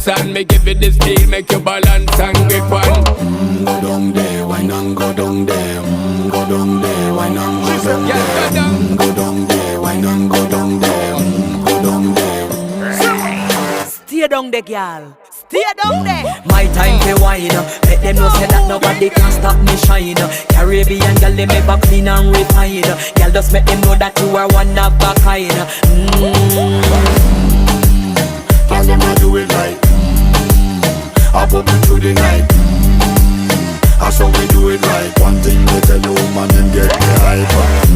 dance and me give it the steel, make you balance and grip on. Go down there, why not go down there? Go down there, why not go down there? Go down there, why not go down there? Go down there. Stay down there, girl. Stay down there. My time to wine. Let them know say that nobody can stop me shine. Caribbean girl, they make back clean and refine. Girl, just make them know that you are one of a kind. Tell them I do it right. I pop it through the night. That's how we do it right. One thing we tell you, man, and get me hype.